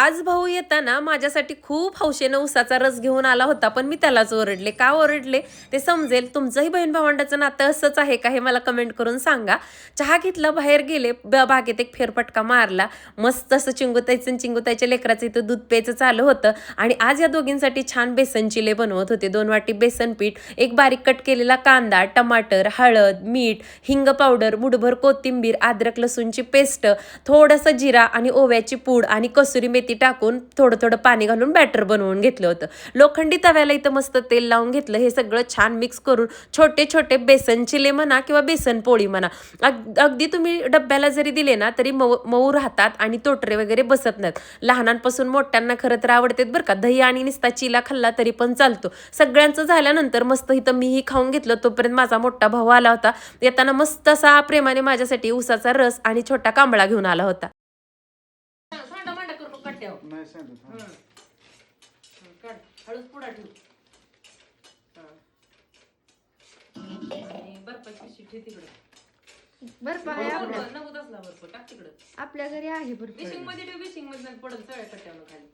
आज भाऊ येताना माझ्यासाठी खूप हौशेनं उसाचा रस घेऊन आला होता, पण मी त्यालाच ओरडले. का ओरडले ते समजेल. तुमचंही बहीण भावंडाचं नातं असंच आहे का हे मला कमेंट करून सांगा. चहा घेतला, बाहेर गेले, बागेत एक फेरफटका मारला. मस्त असं चिंगुताईचं चिंगुताईच्या लेकराचं इथं दूध प्यायचं चालू होतं आणि आज या दोघींसाठी छान बेसन चिले बनवत होते. 2 वाटी बेसन पीठ, एक बारीक कट केलेला कांदा, टमाटर, हळद, मीठ, हिंग पावडर, मुठभर कोथिंबीर, अद्रक लसूणची पेस्ट, थोडंसं जिरा आणि ओव्याची पूड आणि कसुरी मेथी टाकून थोडं थोडं पाणी घालून बॅटर बनवून घेतलं होतं. लोखंडी तव्याला इथं मस्त तेल लावून घेतलं. हे सगळं छान मिक्स करून छोटे छोटे बेसन चिले म्हणा किंवा बेसन पोळी म्हणा, अगदी तुम्ही डब्याला जरी दिले ना तरी मऊ राहतात आणि तोटरे वगैरे बसत नाहीत. लहानांपासून मोठ्यांना खरं तर आवडतात बरं का. दही आणि निस्ता चिला खाल्ला तरी पण चालतो. सगळ्यांचं झाल्यानंतर मस्त इथं मीही खाऊन घेतलं. तोपर्यंत माझा मोठा भाऊ आला होता. येताना मस्त असा प्रेमाने माझ्यासाठी उसाचा रस आणि छोटा कांबळा घेऊन आला होता. नाही सांगत हळूच पुढा ठेव आणि बर्फाची पिशवी ठेव तिकडे. बर्फ आहे नव्वद असला बर्फ टाक तिकडे. आपल्या घरी आहे बर्फ. बेसिंग मध्ये ठेव, बेसिंग मध्ये पडल सगळ्या कट्ट्यावर खाली.